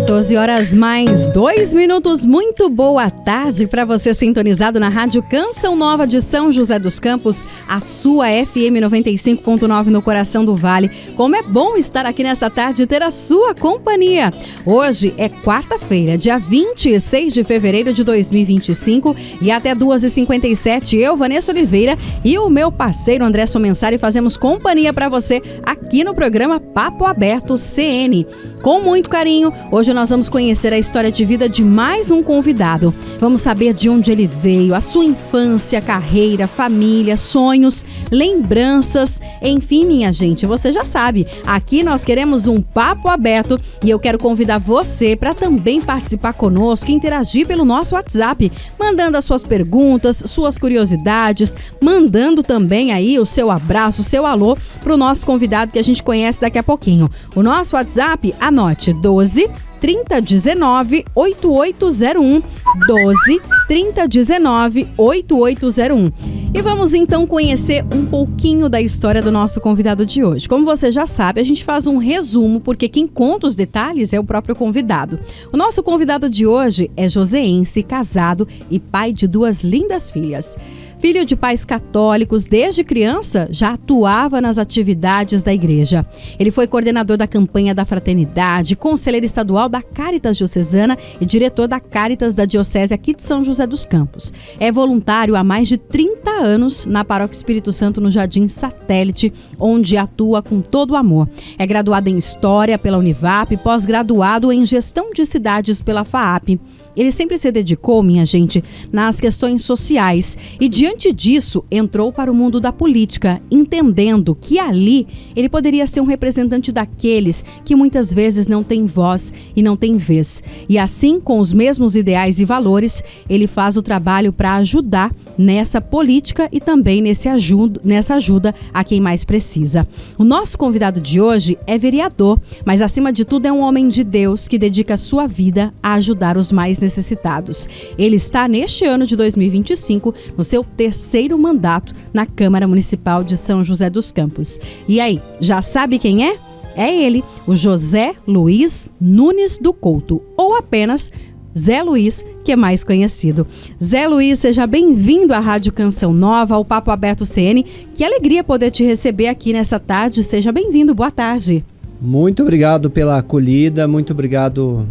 14 horas mais 2 minutos, muito boa tarde para você sintonizado na Rádio Canção Nova de São José dos Campos, a sua FM 95.9 no coração do Vale. Como é bom estar aqui nessa tarde e ter a sua companhia. Hoje é quarta-feira, dia 26 de fevereiro de 2025 e até 2h57 eu, Vanessa Oliveira e o meu parceiro André Somensari fazemos companhia para você aqui no programa Papo Aberto CN. Com muito carinho, hoje nós vamos conhecer a história de vida de mais um convidado. Vamos saber de onde ele veio, a sua infância, carreira, família, sonhos, lembranças, enfim, minha gente, você já sabe, aqui nós queremos um papo aberto e eu quero convidar você para também participar conosco e interagir pelo nosso WhatsApp, mandando as suas perguntas, suas curiosidades, mandando também aí o seu abraço, o seu alô para o nosso convidado que a gente conhece daqui a pouquinho. O nosso WhatsApp, anote 12 3019 8801, 12 3019 8801. E vamos então conhecer um pouquinho da história do nosso convidado de hoje. Como você já sabe, a gente faz um resumo, porque quem conta os detalhes é o próprio convidado. O nosso convidado de hoje é joseense, casado e pai de 2 lindas filhas. Filho de pais católicos, desde criança já atuava nas atividades da igreja. Ele foi coordenador da campanha da fraternidade, conselheiro estadual da Cáritas Diocesana e diretor da Cáritas da Diocese aqui de São José dos Campos. É voluntário há mais de 30 anos na Paróquia Espírito Santo no Jardim Satélite, onde atua com todo o amor. É graduado em História pela Univap, pós-graduado em Gestão de Cidades pela FAAP. Ele sempre se dedicou, minha gente, nas questões sociais e, diante disso, entrou para o mundo da política, entendendo que ali ele poderia ser um representante daqueles que muitas vezes não têm voz e não têm vez. E assim, com os mesmos ideais e valores, ele faz o trabalho para ajudar nessa política e também nessa ajuda a quem mais precisa. O nosso convidado de hoje é vereador, mas acima de tudo é um homem de Deus que dedica a sua vida a ajudar os mais necessitados. Ele está neste ano de 2025 no seu 3º mandato na Câmara Municipal de São José dos Campos. E aí, já sabe quem é? É ele, o José Luiz Nunes do Couto, ou apenas Zé Luiz, que é mais conhecido. Zé Luiz, seja bem-vindo à Rádio Canção Nova, ao Papo Aberto CN. Que alegria poder te receber aqui nessa tarde. Seja bem-vindo, boa tarde. Muito obrigado pela acolhida, muito obrigado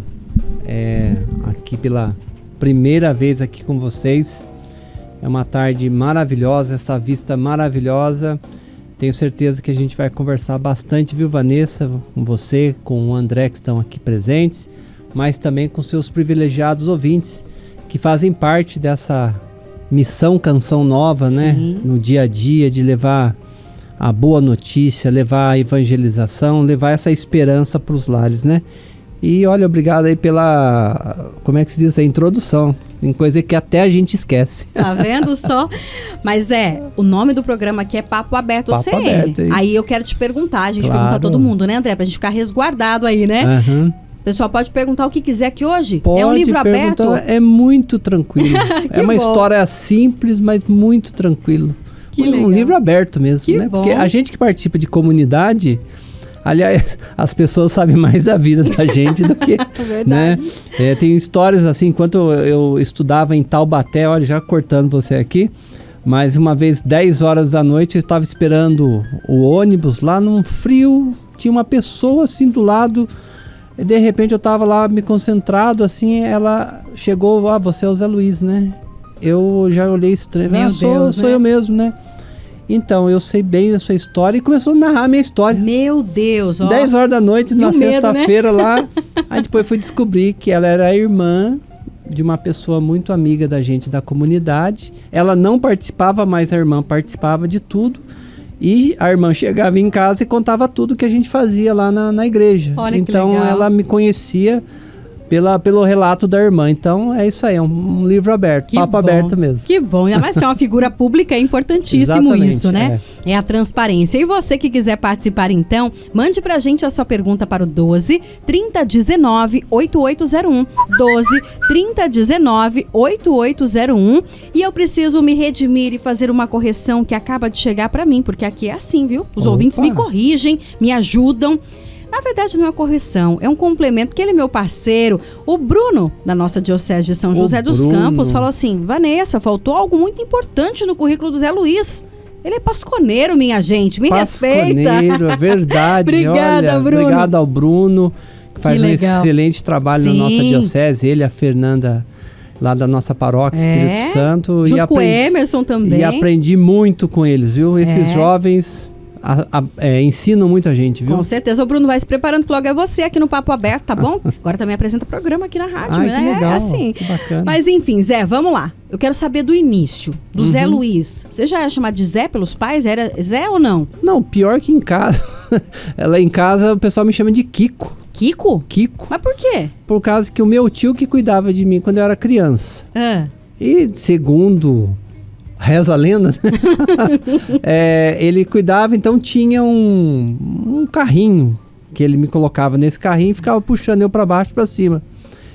aqui pela primeira vez aqui com vocês. É uma tarde maravilhosa, essa vista maravilhosa. Tenho certeza que a gente vai conversar bastante, viu, Vanessa, com você, com o André, que estão aqui presentes, mas também com seus privilegiados ouvintes que fazem parte dessa missão Canção Nova, né? No dia a dia, de levar a boa notícia, levar a evangelização, levar essa esperança para os lares, né? E olha, obrigado aí pela, como é que se diz, a introdução. Tem coisa que até a gente esquece. Tá vendo só? Mas o nome do programa aqui é Papo Aberto Papo CN. Aberto, é isso. Aí eu quero te perguntar, a gente Claro. pergunta a todo mundo, né, André? Pra gente ficar resguardado aí, né? Uhum. O pessoal pode perguntar o que quiser aqui hoje. Pode é um livro aberto? É muito tranquilo. É uma bom. história simples, mas muito tranquilo. Legal. Um livro aberto mesmo, Que né? bom. Porque a gente que participa de comunidade, aliás, as pessoas sabem mais da vida da gente do que, né? Verdade. Tem histórias assim, enquanto eu estudava em Taubaté, olha, já cortando você aqui, mas uma vez, 10 horas da noite, eu estava esperando o ônibus lá num frio, tinha uma pessoa assim do lado, e de repente eu estava lá me concentrado, assim, ela chegou, você é o Zé Luiz, né? Eu já olhei estranho, Meu Deus, sou né? eu mesmo, né? Então, eu sei bem da sua história e começou a narrar a minha história. Meu Deus, ó. 10 horas da noite, na o medo, sexta-feira lá. Aí depois fui descobrir que ela era a irmã de uma pessoa muito amiga da gente da comunidade. Ela não participava, mas a irmã participava de tudo. E a irmã chegava em casa e contava tudo que a gente fazia lá na igreja. Olha, então que legal. ela me conhecia pelo relato da irmã. Então é isso aí, é um livro aberto, Que papo bom. aberto mesmo. Que bom, ainda mais que é uma figura pública, é importantíssimo Exatamente, isso, né? É a transparência. E você que quiser participar então, mande pra gente a sua pergunta para o 12 3019 8801, 12 3019 8801. E eu preciso me redimir e fazer uma correção que acaba de chegar pra mim, porque aqui é assim, viu? Os ouvintes me corrigem, me ajudam. Na verdade, não é uma correção, é um complemento, porque ele é meu parceiro. O Bruno, da nossa Diocese de São José dos Campos, falou assim: Vanessa, faltou algo muito importante no currículo do Zé Luiz. Ele é pasconeiro, minha gente, me respeita. Pasconeiro, é verdade. Obrigada, olha, Bruno. Obrigado ao Bruno, que faz um excelente trabalho na nossa Diocese. Ele, a Fernanda, lá da nossa paróquia, Espírito Santo. Junto com o Emerson também. E aprendi muito com eles, viu? Esses jovens ensinam muita gente, viu? Com certeza. O Bruno vai se preparando, que logo é você aqui no Papo Aberto, tá bom? Agora também apresenta programa aqui na rádio, né? Que legal, assim. Que bacana. Mas enfim, Zé, vamos lá. Eu quero saber do início, do Zé Luiz. Você já era chamado de Zé pelos pais? Era Zé ou não? Não, pior que em casa. Lá em casa o pessoal me chama de Kiko. Kiko? Kiko. Mas por quê? Por causa que o meu tio que cuidava de mim quando eu era criança. E segundo reza a lenda, né? Ele cuidava, então tinha um carrinho que ele me colocava nesse carrinho e ficava puxando eu para baixo, para cima.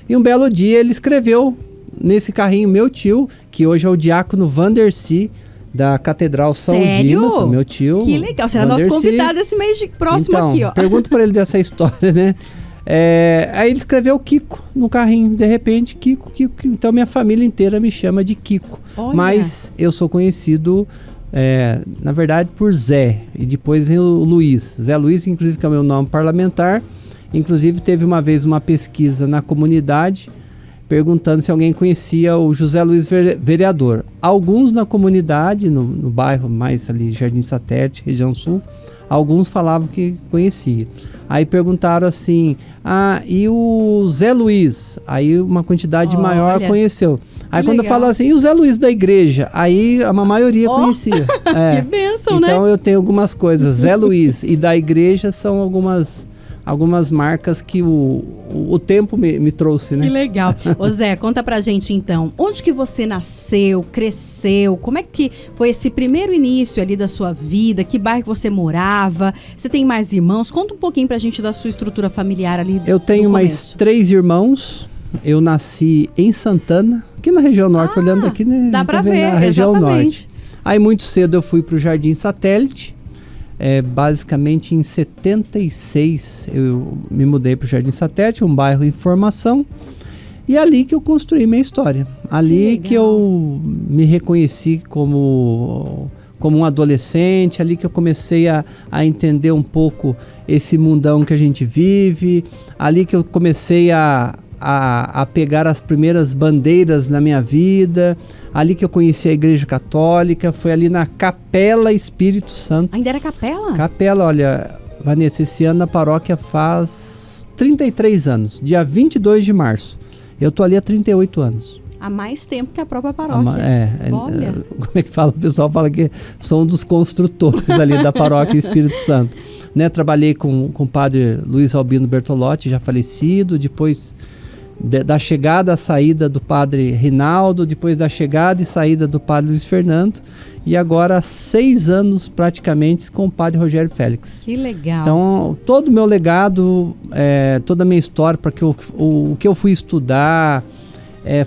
E um belo dia ele escreveu nesse carrinho meu tio, que hoje é o diácono Vandercy, da Catedral São Dimas, meu tio. Que legal, será nosso convidado esse mês próximo então, aqui, ó. Pergunta para ele dessa história, né? Aí ele escreveu Kiko no carrinho, de repente, Kiko. Então minha família inteira me chama de Kiko. Olha. Mas eu sou conhecido, na verdade, por Zé. E depois vem o Luiz. Zé Luiz, inclusive, que é o meu nome parlamentar. Inclusive, teve uma vez uma pesquisa na comunidade perguntando se alguém conhecia o José Luiz vereador. Alguns na comunidade, no bairro mais ali, Jardim Satélite, região sul, alguns falavam que conhecia. Aí perguntaram assim, e o Zé Luiz? Aí uma quantidade maior conheceu. Aí quando eu falo assim, e o Zé Luiz da igreja? Aí a maioria conhecia. Que bênção, né? Então eu tenho algumas coisas. Zé Luiz e da igreja são algumas marcas que o tempo me trouxe, né? Que legal. Ô Zé, conta pra gente então, onde que você nasceu, cresceu, como é que foi esse primeiro início ali da sua vida, que bairro você morava, você tem mais irmãos? Conta um pouquinho pra gente da sua estrutura familiar ali. Eu tenho mais 3 irmãos, eu nasci em Santana, aqui na região norte, olhando aqui, né? Dá pra ver, na região exatamente. Norte. Aí muito cedo eu fui pro Jardim Satélite. Basicamente em 76 eu me mudei para o Jardim Satélite, um bairro em formação, e ali que eu construí minha história. Ali que eu me reconheci como um adolescente, ali que eu comecei a entender um pouco esse mundão que a gente vive, ali que eu comecei a pegar as primeiras bandeiras na minha vida, ali que eu conheci a Igreja Católica, foi ali na Capela Espírito Santo. Ainda era capela? Capela, olha, Vanessa, esse ano a paróquia faz 33 anos, dia 22 de março. Eu tô ali há 38 anos. Há mais tempo que a própria paróquia. Olha. Como é que fala? O pessoal fala que sou um dos construtores ali da paróquia Espírito Santo. Né, trabalhei com o padre Luiz Albino Bertolotti, já falecido, depois da chegada, a saída do padre Rinaldo, depois da chegada e saída do padre Luiz Fernando, e agora há 6 anos praticamente com o padre Rogério Félix. Que legal. Então, todo o meu legado, toda a minha história, para que o que eu fui estudar,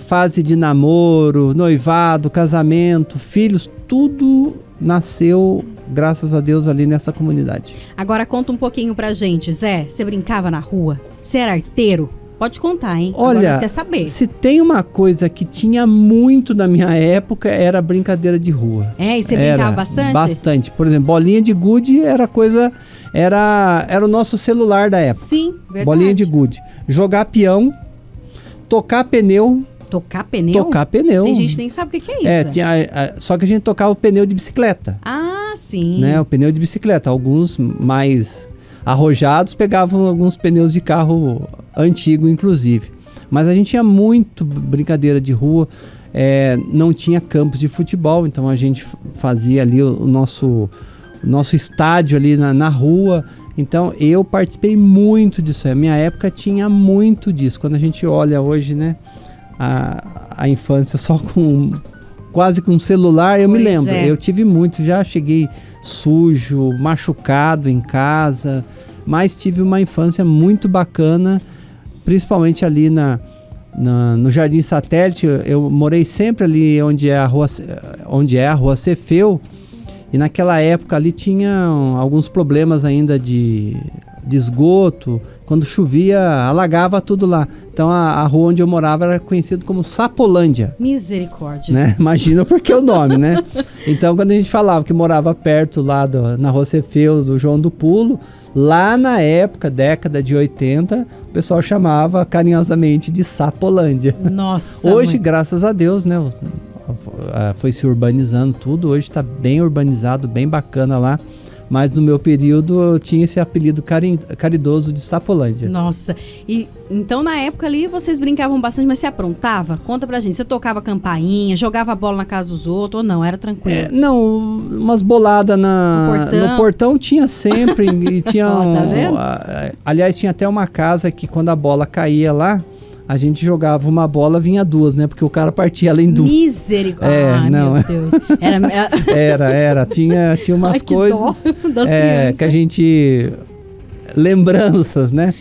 fase de namoro, noivado, casamento, filhos, tudo nasceu, graças a Deus, ali nessa comunidade. Agora conta um pouquinho pra gente, Zé. Você brincava na rua? Você era arteiro? Pode contar, hein? Olha, agora você quer saber. Se tem uma coisa que tinha muito na minha época, era brincadeira de rua. E você brincava bastante? Bastante. Por exemplo, bolinha de gude era o nosso celular da época. Sim, verdade. Bolinha de gude. Jogar peão, tocar pneu. Tocar pneu? Tocar pneu. Tem gente que nem sabe o que é isso. Só que a gente tocava o pneu de bicicleta. Ah, sim. Né? O pneu de bicicleta. Alguns mais arrojados pegavam alguns pneus de carro antigo, inclusive. Mas a gente tinha muito brincadeira de rua. Não tinha campos de futebol, então a gente fazia ali o nosso estádio ali na rua. Então eu participei muito disso. A minha época tinha muito disso. Quando a gente olha hoje, né, a infância só quase com um celular, eu me lembro. Eu tive muito, já cheguei sujo, machucado em casa, mas tive uma infância muito bacana, principalmente ali no Jardim Satélite. Eu morei sempre ali onde é a rua Cefeu, e naquela época ali tinha alguns problemas ainda de de esgoto. Quando chovia, alagava tudo lá. Então a rua onde eu morava era conhecida como Sapolândia. Misericórdia. Né? Imagina porque o nome, né? Então quando a gente falava que morava perto lá na Rua Cefeu, do João do Pulo, lá na época, década de 80, o pessoal chamava carinhosamente de Sapolândia. Nossa. Hoje, graças a Deus, né? Foi se urbanizando tudo. Hoje está bem urbanizado, bem bacana lá. Mas no meu período eu tinha esse apelido caridoso de Sapolândia. Nossa, e então na época ali vocês brincavam bastante, mas você aprontava? Conta pra gente, você tocava campainha, jogava bola na casa dos outros ou não? Era tranquilo? Não, umas boladas no portão tinha sempre. E tinha tá vendo? Aliás, tinha até uma casa que quando a bola caía lá, a gente jogava uma bola, vinha duas, né? Porque o cara partia ela em duas. Misericórdia. Meu Deus. Era. Tinha umas coisas que a gente... Lembranças, né?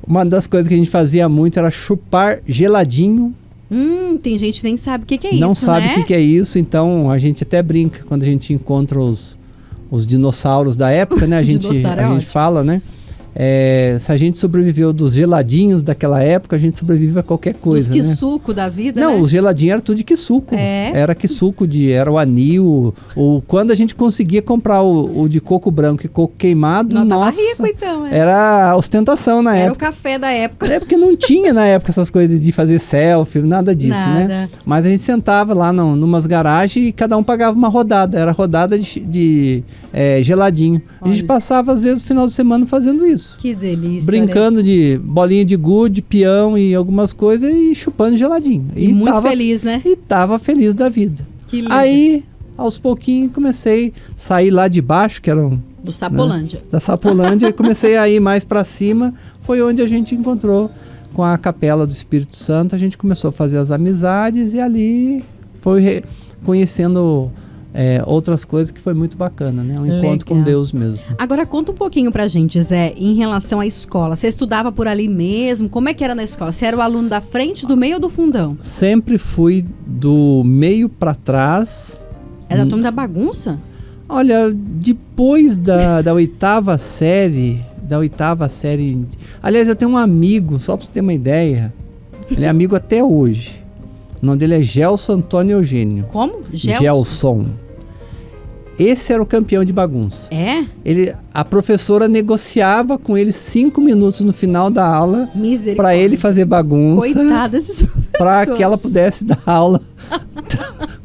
Uma das coisas que a gente fazia muito era chupar geladinho. Tem gente que nem sabe o que é isso, Não sabe né? o que é isso, então a gente até brinca quando a gente encontra os dinossauros da época, né? A gente fala, né? Se a gente sobreviveu dos geladinhos daquela época, a gente sobrevive a qualquer coisa, né? Os quisuco da vida, Não, né? os geladinhos eram tudo de quisuco. Era quisuco, era o anil. Quando a gente conseguia comprar o de coco branco e coco queimado, nossa, rico, então, era ostentação na época. Era o café da época. É porque não tinha na época essas coisas de fazer selfie, nada disso, né? Mas a gente sentava lá numas garagens e cada um pagava uma rodada. Era rodada de geladinho. Olha. A gente passava, às vezes, o final de semana fazendo isso. Que delícia. Brincando de bolinha de gude, peão e algumas coisas e chupando geladinho. E muito feliz, né? E tava feliz da vida. Que lindo. Aí, aos pouquinhos, comecei a sair lá de baixo, que era do Sapolândia. Da Sapolândia, e comecei a ir mais para cima. Foi onde a gente encontrou com a Capela do Espírito Santo. A gente começou a fazer as amizades e ali foi conhecendo... outras coisas que foi muito bacana, né? Um encontro com Deus mesmo. Agora conta um pouquinho pra gente, Zé, em relação à escola. Você estudava por ali mesmo? Como é que era na escola? Você era o aluno da frente, do meio ou do fundão? Sempre fui do meio pra trás. Era da turma da bagunça? Olha, depois da oitava série... Aliás, eu tenho um amigo, só pra você ter uma ideia. Ele é amigo até hoje. O nome dele é Gelson Antônio Eugênio. Como? Gelson. Esse era o campeão de bagunça. A professora negociava com ele 5 minutos no final da aula para ele fazer bagunça. Coitado desses professores. Para que ela pudesse dar aula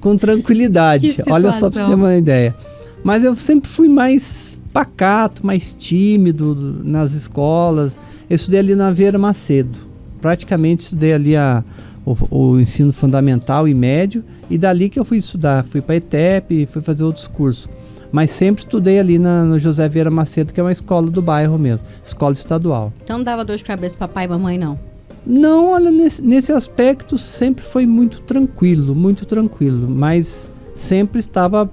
com tranquilidade. Olha só para você ter uma ideia. Mas eu sempre fui mais pacato, mais tímido nas escolas. Eu estudei ali na Vieira Macedo. Praticamente estudei ali o ensino fundamental e médio, e dali que eu fui estudar, fui para a ETEP, fui fazer outros cursos, mas sempre estudei ali no José Vieira Macedo, que é uma escola do bairro mesmo, escola estadual. Então não dava dor de cabeça papai e mamãe, não? Não, olha, nesse aspecto sempre foi muito tranquilo, mas sempre estava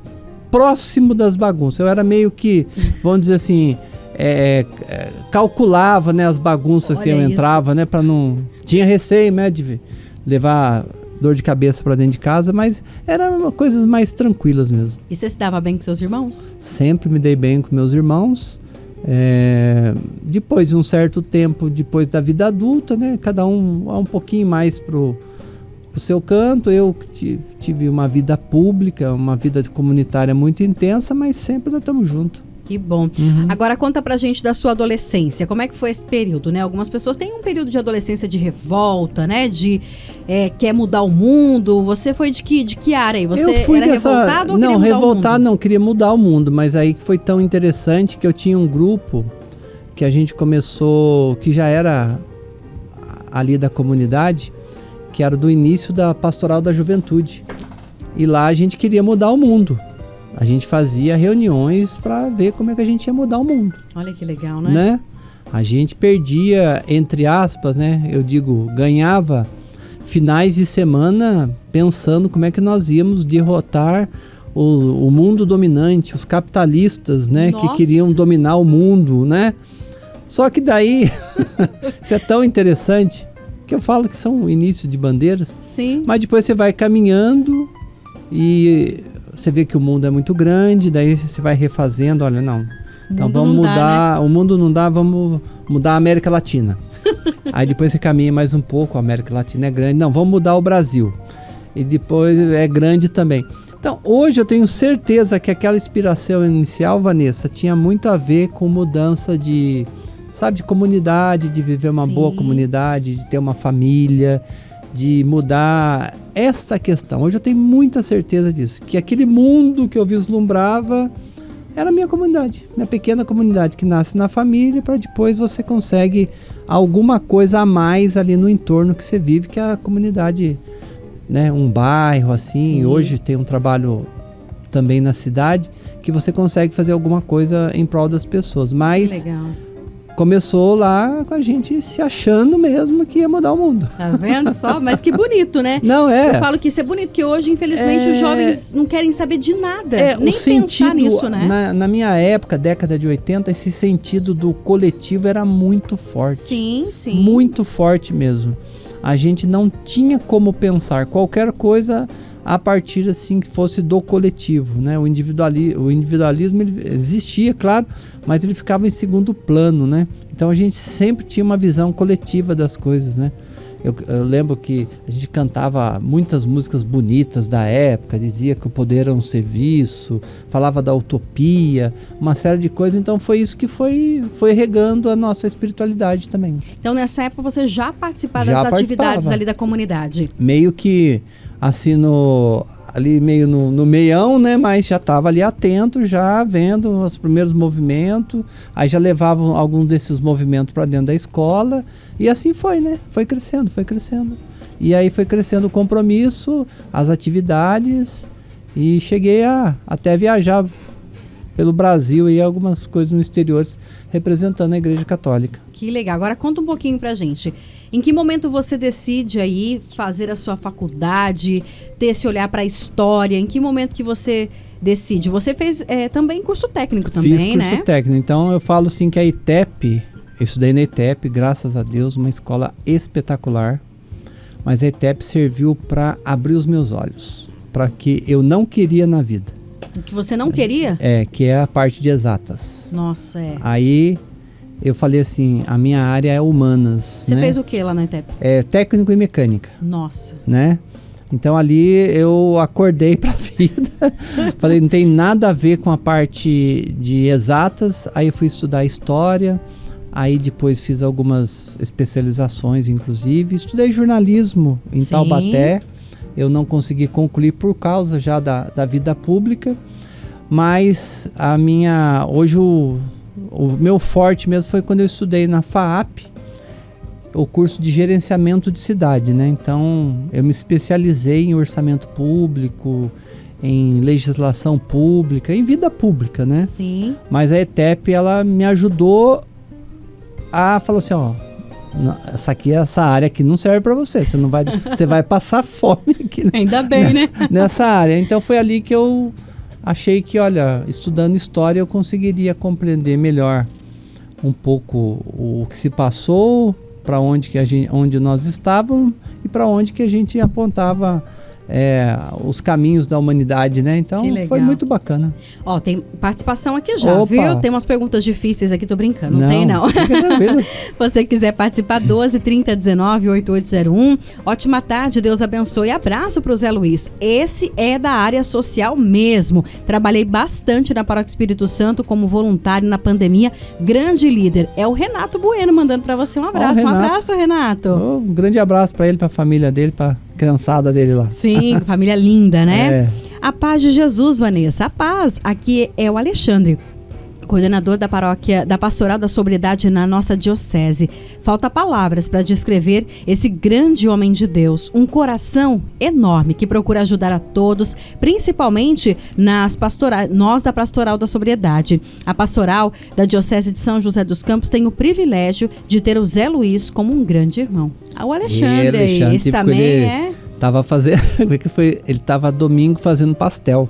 próximo das bagunças. Eu era meio que, vamos dizer assim, calculava, né, as bagunças que eu entrava, né, para não... Tinha receio, né, de levar dor de cabeça para dentro de casa, mas eram coisas mais tranquilas mesmo. E você se dava bem com seus irmãos? Sempre me dei bem com meus irmãos. Depois de um certo tempo, depois da vida adulta, né, cada um pouquinho mais pro seu canto. Eu tive uma vida pública, uma vida comunitária muito intensa, mas sempre nós estamos juntos. Que bom. Agora conta pra gente da sua adolescência. Como é que foi esse período, né? Algumas pessoas têm um período de adolescência de revolta, né? De quer mudar o mundo. Você foi de que área aí? Você era revoltado ou queria mudar o mundo? Não, revoltado não, queria mudar o mundo. Mas aí que foi tão interessante que eu tinha um grupo que a gente começou, que já era ali da comunidade, que era do início da Pastoral da Juventude. E lá a gente queria mudar o mundo. A gente fazia reuniões para ver como é que a gente ia mudar o mundo. Olha que legal, né? A gente perdia, entre aspas, né? Eu digo, ganhava finais de semana pensando como é que nós íamos derrotar o mundo dominante, os capitalistas, né? Nossa. Que queriam dominar o mundo, né? Só que daí, isso é tão interessante, que eu falo que são o início de bandeiras. Sim. Mas depois você vai caminhando e... Você vê que o mundo é muito grande, daí você vai refazendo, olha, não, Então vamos mudar, né? O mundo não dá, vamos mudar a América Latina. Aí depois você caminha mais um pouco, a América Latina é grande, não, vamos mudar o Brasil. E depois é grande também. Então hoje eu tenho certeza que aquela inspiração inicial, Vanessa, tinha muito a ver com mudança de comunidade, de viver uma boa comunidade, de ter uma família, de mudar essa questão. Hoje eu tenho muita certeza disso, que aquele mundo que eu vislumbrava era a minha comunidade, minha pequena comunidade que nasce na família, para depois você consegue alguma coisa a mais ali no entorno que você vive, que é a comunidade, né, um bairro assim. Hoje tem um trabalho também na cidade que você consegue fazer alguma coisa em prol das pessoas, mas legal. Começou lá com a gente se achando mesmo que ia mudar o mundo. Tá vendo só? Mas que bonito, né? Não, Eu falo que isso é bonito, porque hoje, infelizmente, os jovens não querem saber de nada. Nem pensar nisso, né? Na minha época, década de 80, esse sentido do coletivo era muito forte. Sim. Muito forte mesmo. A gente não tinha como pensar qualquer coisa a partir assim que fosse do coletivo, né? O individualismo ele existia, claro, mas ele ficava em segundo plano, né? Então a gente sempre tinha uma visão coletiva das coisas, né? Eu lembro que a gente cantava muitas músicas bonitas da época, dizia que o poder é um serviço, falava da utopia, uma série de coisas. Então foi isso que foi regando a nossa espiritualidade também. Então nessa época você já participava das atividades ali da comunidade? Meio que assim ali meio no meião, né? Mas já estava ali atento, já vendo os primeiros movimentos. Aí já levavam alguns desses movimentos para dentro da escola. E assim foi, né? Foi crescendo. E aí foi crescendo o compromisso, as atividades. E cheguei a até viajar pelo Brasil e algumas coisas no exterior representando a Igreja Católica. Que legal. Agora conta um pouquinho pra gente. Em que momento você decide aí fazer a sua faculdade, ter esse olhar para a história? Em que momento que você decide? Você fez também curso técnico também, Fiz curso técnico. Então eu falo assim que a ETEP, eu estudei na ETEP, graças a Deus, uma escola espetacular. Mas a ETEP serviu para abrir os meus olhos, para que eu não queria na vida. O que você não queria? Que é a parte de exatas. Nossa, Aí eu falei assim, a minha área é humanas. Você fez o que lá na ETEP? Técnico em mecânica. Nossa. Né? Então ali eu acordei pra vida. Falei, não tem nada a ver com a parte de exatas. Aí eu fui estudar história. Aí depois fiz algumas especializações, inclusive. Estudei jornalismo em Taubaté. Eu não consegui concluir por causa já da vida pública. Mas hoje o meu forte mesmo foi quando eu estudei na FAAP, o curso de gerenciamento de cidade, né? Então eu me especializei em orçamento público, em legislação pública, em vida pública, né? Sim. Mas a ETEP, ela me ajudou a falar assim, essa área aqui não serve para você, você vai passar fome aqui, né? Ainda bem, né? Nessa área. Então foi ali que eu achei que, estudando história eu conseguiria compreender melhor um pouco o que se passou, para onde nós estávamos e para onde que a gente apontava os caminhos da humanidade, né? Então foi muito bacana. Tem participação aqui já, viu? Tem umas perguntas difíceis aqui, tô brincando, não tem não. Fica tranquilo. Você quiser participar, 12 30 19 8801. Ótima tarde, Deus abençoe. Abraço pro Zé Luiz. Esse é da área social mesmo. Trabalhei bastante na Paróquia Espírito Santo como voluntário na pandemia. Grande líder. É o Renato Bueno mandando para você um abraço. Um abraço, Renato. Um grande abraço para ele, para a família dele, para criançada dele lá. Sim, família linda, né? A paz de Jesus, Vanessa. A paz. Aqui é o Alexandre, coordenador da paróquia, da Pastoral da Sobriedade na nossa diocese. Falta palavras para descrever esse grande homem de Deus. Um coração enorme que procura ajudar a todos, principalmente nós da Pastoral da Sobriedade. A Pastoral da Diocese de São José dos Campos tem o privilégio de ter o Zé Luiz como um grande irmão. O Alexandre, esse também Tava fazendo, ele tava domingo fazendo pastel.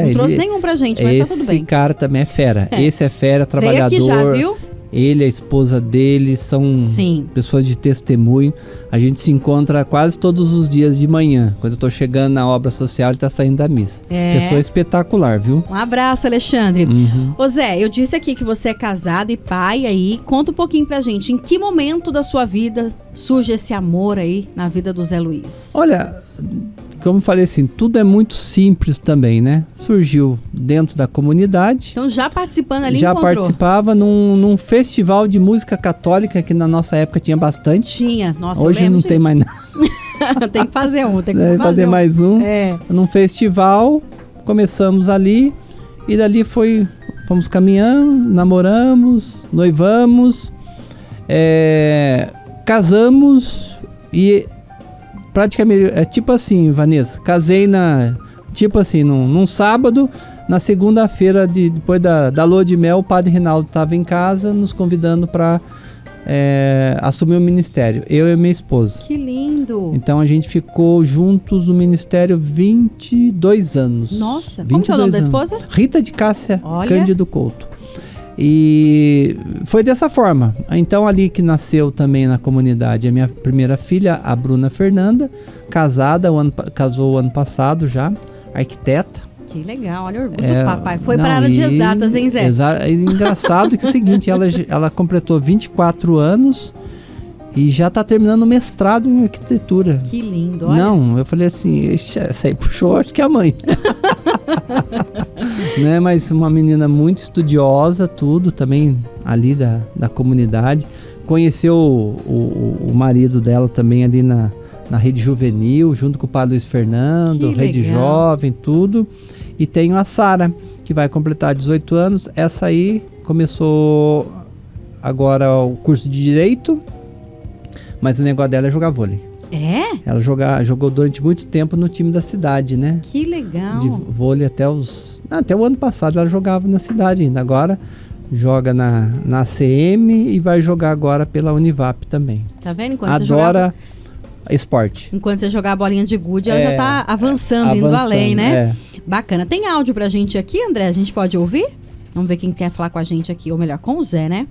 Não trouxe nenhum pra gente, mas tá tudo bem. Esse cara também é fera. Esse é fera, trabalhador. Veio aqui já, viu? Ele, a esposa dele, são pessoas de testemunho. A gente se encontra quase todos os dias de manhã. Quando eu tô chegando na obra social, ele tá saindo da missa. Pessoa espetacular, viu? Um abraço, Alexandre. Ô Zé, eu disse aqui que você é casado e pai aí. Conta um pouquinho pra gente, em que momento da sua vida surge esse amor aí na vida do Zé Luiz? Olha, como eu falei assim, tudo é muito simples também, né? Surgiu dentro da comunidade. Então já participando ali, já participava num festival de música católica que na nossa época tinha bastante. Tinha, nossa, hoje eu lembro não tem mais nada. Tem que fazer um, tem que fazer mais um. Num festival, começamos ali e dali fomos caminhando, namoramos, noivamos, casamos e praticamente, tipo assim, Vanessa, casei num sábado, na segunda-feira, depois da lua de mel, o padre Rinaldo estava em casa, nos convidando para assumir o ministério, eu e minha esposa. Que lindo! Então a gente ficou juntos no ministério 22 anos. Nossa, como que é o nome da esposa? Rita de Cássia Cândido Couto. E foi dessa forma. Então ali que nasceu também na comunidade a minha primeira filha, a Bruna Fernanda, casou o ano passado já, arquiteta. Que legal, olha o orgulho do papai. Foi para a área de exatas, hein, Zé? Engraçado que é o seguinte, ela completou 24 anos e já está terminando o mestrado em arquitetura. Que lindo, olha. Não, eu falei assim, essa aí puxou, acho que é a mãe. Né, mas uma menina muito estudiosa, tudo também ali da comunidade. Conheceu o marido dela também ali na Rede Juvenil, junto com o padre Luiz Fernando, Rede Jovem, tudo. E tenho a Sara, que vai completar 18 anos. Essa aí começou agora o curso de Direito, mas o negócio dela é jogar vôlei. Ela jogou durante muito tempo no time da cidade, né? Que legal. De vôlei até o ano passado ela jogava na cidade ainda. Agora joga na ACM e vai jogar agora pela Univap também. Tá vendo? Adora esporte. Enquanto você jogar a bolinha de gude, ela já tá avançando, indo além, né? Bacana. Tem áudio pra gente aqui, André? A gente pode ouvir? Vamos ver quem quer falar com a gente aqui, ou melhor, com o Zé, né?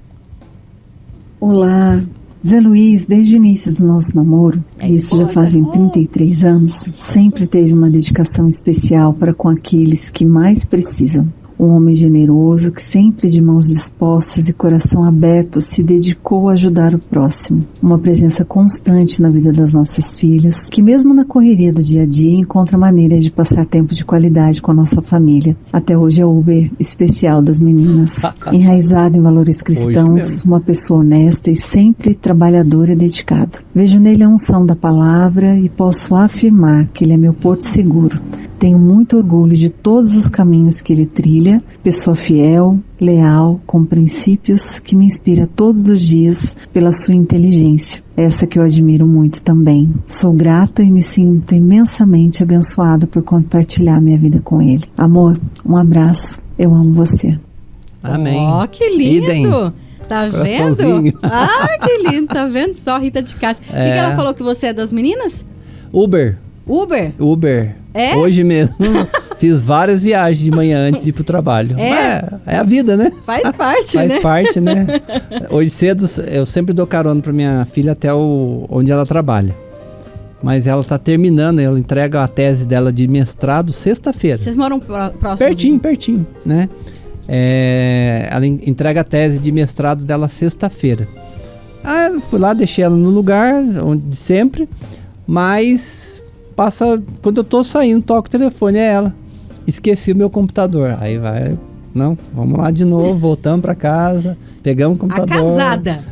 Olá, Zé Luiz, desde o início do nosso namoro, isso já fazem 33 anos, sempre teve uma dedicação especial para com aqueles que mais precisam. Um homem generoso que sempre de mãos dispostas e coração aberto se dedicou a ajudar o próximo. Uma presença constante na vida das nossas filhas, que mesmo na correria do dia a dia encontra maneiras de passar tempo de qualidade com a nossa família. Até hoje é o Uber especial das meninas. Enraizado em valores cristãos, uma pessoa honesta e sempre trabalhadora e dedicado. Vejo nele a unção da palavra e posso afirmar que ele é meu porto seguro. Tenho muito orgulho de todos os caminhos que ele trilha, pessoa fiel, leal, com princípios que me inspira todos os dias pela sua inteligência, essa que eu admiro muito também. Sou grata e me sinto imensamente abençoada por compartilhar minha vida com ele. Amor, um abraço, eu amo você. Amém. Ó, que lindo! Idem. Tá vendo? Que lindo, tá vendo só, Rita de Cássia. O que ela falou que você é das meninas? Uber. Hoje mesmo fiz várias viagens de manhã antes de ir pro trabalho. É a vida, né? Faz parte, Faz parte, né? Hoje cedo eu sempre dou carona pra minha filha até onde ela trabalha. Mas ela tá terminando, ela entrega a tese dela de mestrado sexta-feira. Vocês moram próximos? Pertinho, né? Ela entrega a tese de mestrado dela sexta-feira. Eu fui lá, deixei ela no lugar onde sempre, mas quando eu tô saindo, toco o telefone, é ela. Esqueci o meu computador. Aí vamos lá de novo, voltamos pra casa, pegamos o computador.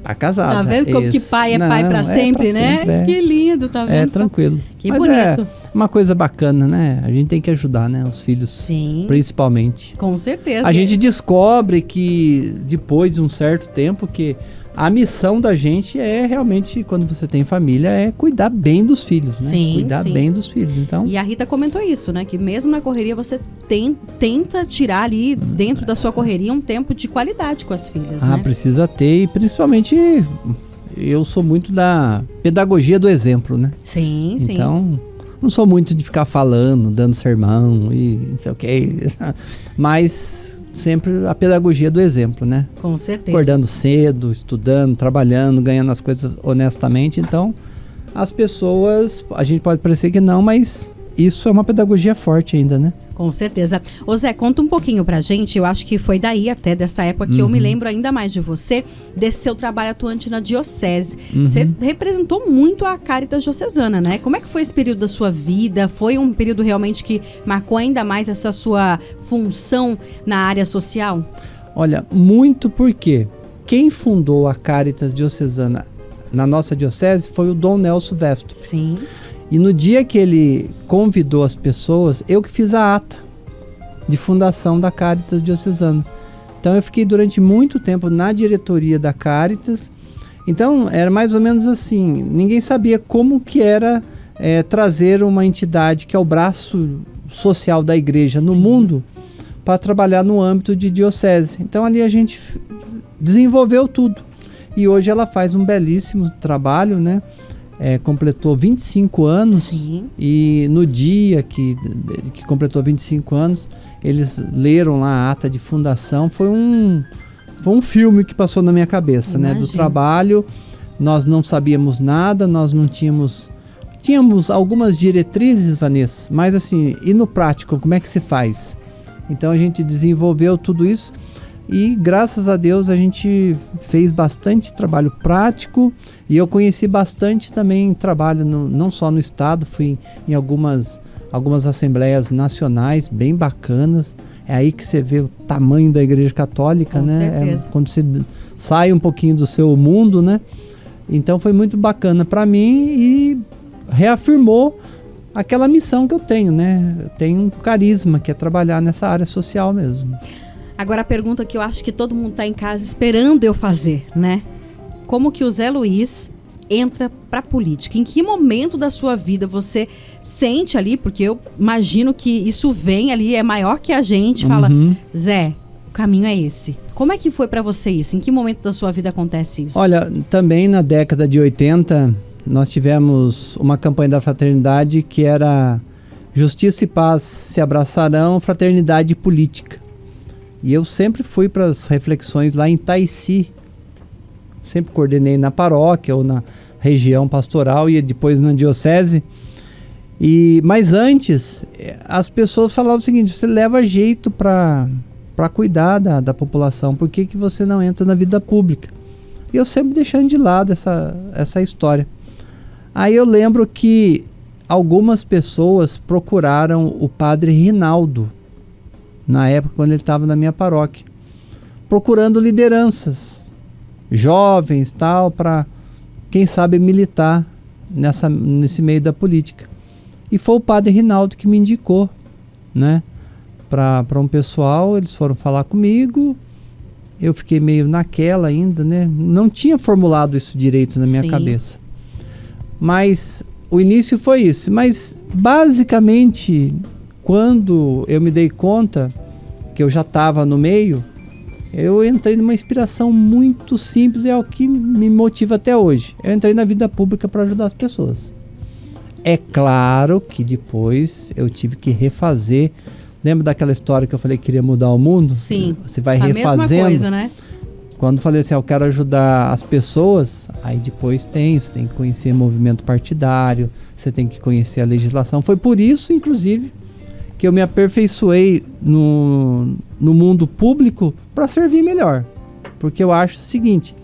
A casada. Tá vendo como que pai é pai pra sempre, né? Sempre, Que lindo, tá vendo? Tranquilo. Que mas bonito. Uma coisa bacana, né? A gente tem que ajudar, né? Os filhos, sim, principalmente. Com certeza. A gente descobre que depois de um certo tempo que a missão da gente é realmente, quando você tem família, é cuidar bem dos filhos, né? Sim, cuidar bem dos filhos, então... E a Rita comentou isso, né? Que mesmo na correria você tenta tirar ali dentro da sua correria um tempo de qualidade com as filhas, né? Precisa ter, e principalmente eu sou muito da pedagogia do exemplo, né? Sim. Então, não sou muito de ficar falando, dando sermão e não sei o que, mas sempre a pedagogia do exemplo, né? Com certeza. Acordando cedo, estudando, trabalhando, ganhando as coisas honestamente. Então, as pessoas, a gente pode parecer que não, mas isso é uma pedagogia forte ainda, né? Com certeza. Ô Zé, conta um pouquinho pra gente, eu acho que foi daí até dessa época que eu me lembro ainda mais de você, desse seu trabalho atuante na diocese. Você representou muito a Cáritas Diocesana, né? Como é que foi esse período da sua vida? Foi um período realmente que marcou ainda mais essa sua função na área social? Olha, muito porque quem fundou a Cáritas Diocesana na nossa diocese foi o Dom Nelson Vesto. Sim. E no dia que ele convidou as pessoas, eu que fiz a ata de fundação da Cáritas Diocesana. Então eu fiquei durante muito tempo na diretoria da Cáritas. Então era mais ou menos assim, ninguém sabia como que era trazer uma entidade que é o braço social da igreja no mundo para trabalhar no âmbito de diocese. Então ali a gente desenvolveu tudo. E hoje ela faz um belíssimo trabalho, né? Completou 25 anos. Sim. E no dia que completou 25 anos, eles leram lá a ata de fundação. Foi um filme que passou na minha cabeça, né? Do trabalho. Nós não sabíamos nada, nós não tínhamos algumas diretrizes, Vanessa, mas assim, e no prático, como é que se faz? Então a gente desenvolveu tudo isso e graças a Deus a gente fez bastante trabalho prático e eu conheci bastante também trabalho não só no estado, fui em algumas assembleias nacionais bem bacanas. É aí que você vê o tamanho da Igreja Católica, com né? certeza. Quando você sai um pouquinho do seu mundo, né? Então foi muito bacana para mim e reafirmou aquela missão que eu tenho, né? Eu tenho um carisma que é trabalhar nessa área social mesmo. Agora a pergunta que eu acho que todo mundo está em casa esperando eu fazer, né? Como que o Zé Luiz entra para a política? Em que momento da sua vida você sente ali, porque eu imagino que isso vem ali, é maior que a gente, fala, Zé, o caminho é esse. Como é que foi para você isso? Em que momento da sua vida acontece isso? Olha, também na década de 80, nós tivemos uma campanha da fraternidade que era Justiça e Paz se abraçarão, fraternidade e política. E eu sempre fui para as reflexões lá em Itaici. Sempre coordenei na paróquia ou na região pastoral e depois na diocese. Mas antes, as pessoas falavam o seguinte, você leva jeito para cuidar da população, por que você não entra na vida pública? E eu sempre deixando de lado essa história. Aí eu lembro que algumas pessoas procuraram o padre Rinaldo, na época quando ele estava na minha paróquia, procurando lideranças, jovens, tal, para, quem sabe, militar nesse meio da política. E foi o padre Rinaldo que me indicou, né, para um pessoal. Eles foram falar comigo, eu fiquei meio naquela ainda, né, não tinha formulado isso direito na minha cabeça. Mas o início foi isso. Mas basicamente, quando eu me dei conta que eu já estava no meio, eu entrei numa inspiração muito simples e é o que me motiva até hoje. Eu entrei na vida pública para ajudar as pessoas. É claro que depois eu tive que refazer. Lembra daquela história que eu falei que queria mudar o mundo? Sim. Você vai refazendo. A mesma coisa, né? Quando eu falei assim, eu quero ajudar as pessoas, aí depois você tem que conhecer movimento partidário, você tem que conhecer a legislação. Foi por isso, inclusive, que eu me aperfeiçoei no mundo público para servir melhor. Porque eu acho o seguinte,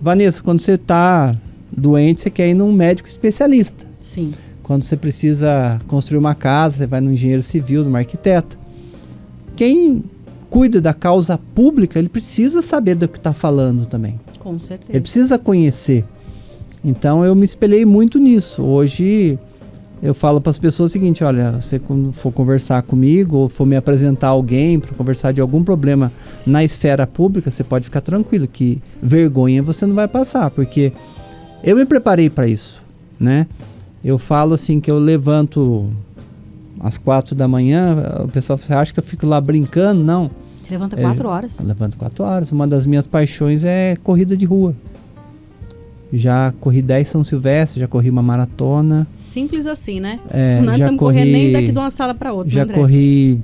Vanessa, quando você está doente, você quer ir num médico especialista. Sim. Quando você precisa construir uma casa, você vai num engenheiro civil, num arquiteto. Quem cuida da causa pública, ele precisa saber do que está falando também. Com certeza. Ele precisa conhecer. Então eu me espelhei muito nisso. Hoje eu falo para as pessoas o seguinte, olha, você quando for conversar comigo ou for me apresentar alguém para conversar de algum problema na esfera pública, você pode ficar tranquilo que vergonha você não vai passar, porque eu me preparei para isso, né? Eu falo assim que eu levanto às 4 da manhã, o pessoal fala, você acha que eu fico lá brincando? Não. Você levanta 4 horas. Eu levanto 4 horas. Uma das minhas paixões é corrida de rua. Já corri 10 São Silvestre, já corri uma maratona. Simples assim, né? Não estamos correndo nem daqui de uma sala para outra, já André. Corri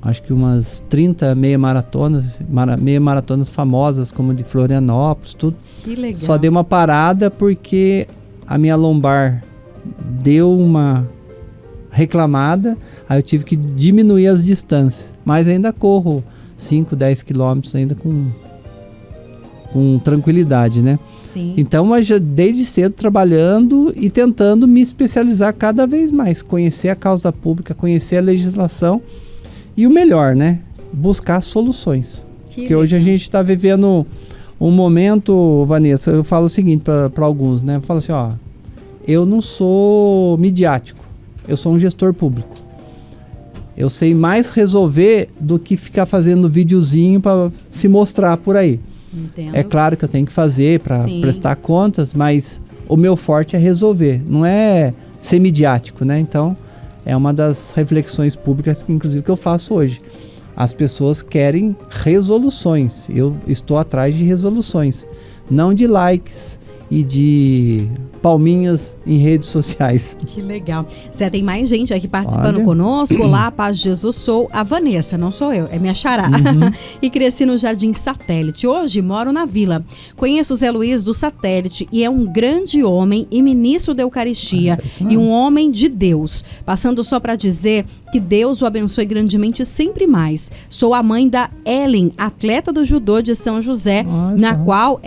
acho que umas 30 meia maratonas famosas, como de Florianópolis, tudo. Que legal. Só dei uma parada porque a minha lombar deu uma reclamada, aí eu tive que diminuir as distâncias. Mas ainda corro 5, 10 quilômetros ainda com tranquilidade, né? Sim. Então, mas já desde cedo trabalhando e tentando me especializar cada vez mais, conhecer a causa pública, conhecer a legislação e o melhor, né? Buscar soluções. Porque hoje a gente está vivendo um momento, Vanessa, eu falo o seguinte para alguns, né? Eu falo assim, ó, eu não sou midiático, eu sou um gestor público. Eu sei mais resolver do que ficar fazendo videozinho para se mostrar por aí. Entendo. É claro que eu tenho que fazer para prestar contas, mas o meu forte é resolver, não é ser midiático, né? Então, é uma das reflexões públicas, inclusive, que eu faço hoje. As pessoas querem resoluções, eu estou atrás de resoluções, não de likes e de palminhas em redes sociais. Que legal. Zé, tem mais gente aqui participando Olha. conosco. Olá, paz de Jesus, sou a Vanessa, não sou eu, é minha xará. E cresci no Jardim Satélite. Hoje moro na Vila. Conheço o Zé Luiz do Satélite e é um grande homem e ministro da Eucaristia e um homem de Deus. Passando só para dizer que Deus o abençoe grandemente sempre mais. Sou a mãe da Ellen, atleta do judô de São José, na qual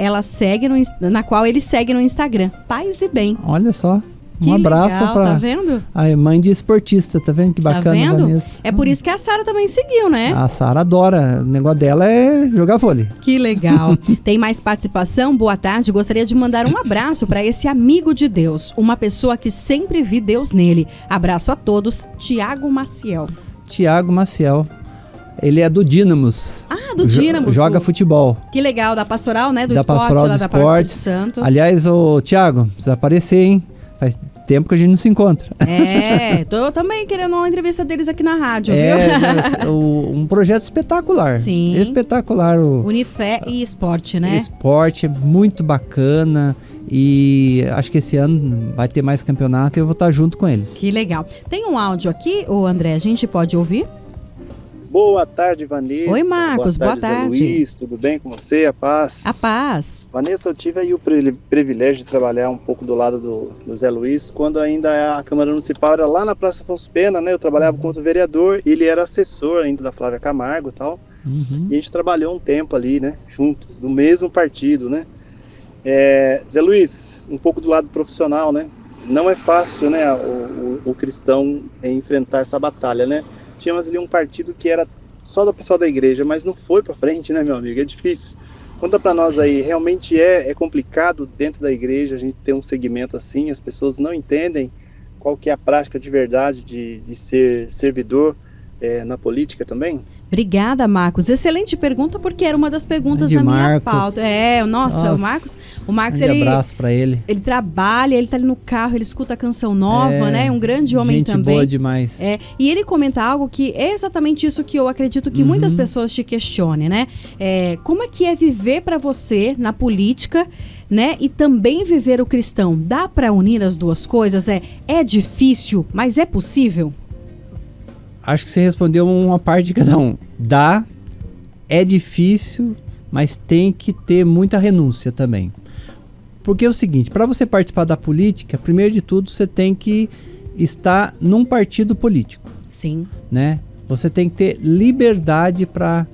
ele segue no Instagram. Paz e bem. Olha só. Que abraço legal, para tá vendo? a mãe de esportista, tá vendo que bacana, Tá vendo? Vanessa? É por isso que a Sara também seguiu, né? A Sara adora, o negócio dela é jogar vôlei. Que legal. Tem mais participação? Boa tarde. Gostaria de mandar um abraço para esse amigo de Deus, uma pessoa que sempre vi Deus nele. Abraço a todos. Tiago Maciel. Tiago Maciel. Ele é do Dínamos. Ah, do Dínamos. Joga futebol. Que legal, da Pastoral, né? Do Da esporte, Pastoral lá do da Paróquia do Esporte. Santo. Aliás, ô Tiago, precisa aparecer, hein? Faz tempo que a gente não se encontra. Tô também querendo uma entrevista deles aqui na rádio, viu? Um projeto espetacular. Sim. Espetacular. Unifé e esporte, né? Esporte é muito bacana e acho que esse ano vai ter mais campeonato e eu vou estar junto com eles. Que legal. Tem um áudio aqui, ô André, a gente pode ouvir? Boa tarde, Vanessa. Oi, Marcos, boa tarde. Zé Luiz, tudo bem com você? A paz? A paz. Vanessa, eu tive aí o privilégio de trabalhar um pouco do lado do Zé Luiz, quando ainda a Câmara Municipal era lá na Praça Afonso Pena, né? Eu trabalhava como vereador e ele era assessor ainda da Flávia Camargo e tal. E a gente trabalhou um tempo ali, né? Juntos, do mesmo partido, né? Zé Luiz, um pouco do lado profissional, né? Não é fácil, né? O cristão enfrentar essa batalha, né? Tínhamos ali um partido que era só do pessoal da igreja, mas não foi para frente, né, meu amigo? É difícil. Conta para nós aí, realmente é complicado dentro da igreja a gente ter um segmento assim, as pessoas não entendem qual que é a prática de verdade de ser servidor na política também? Obrigada, Marcos. Excelente pergunta, porque era uma das perguntas De na minha Marcos. pauta. Nossa, o Marcos Um abraço para ele. Ele trabalha, ele tá ali no carro, ele escuta a canção nova, né? Um grande homem gente também. Boa demais. E ele comenta algo que é exatamente isso que eu acredito que muitas pessoas te questionem, né? Como é que é viver para você na política, né? E também viver o cristão? Dá para unir as duas coisas? É difícil, mas é possível? Acho que você respondeu uma parte de cada um. É difícil, mas tem que ter muita renúncia também. Porque é o seguinte, para você participar da política, primeiro de tudo, você tem que estar num partido político. Sim. Né? Você tem que ter liberdade para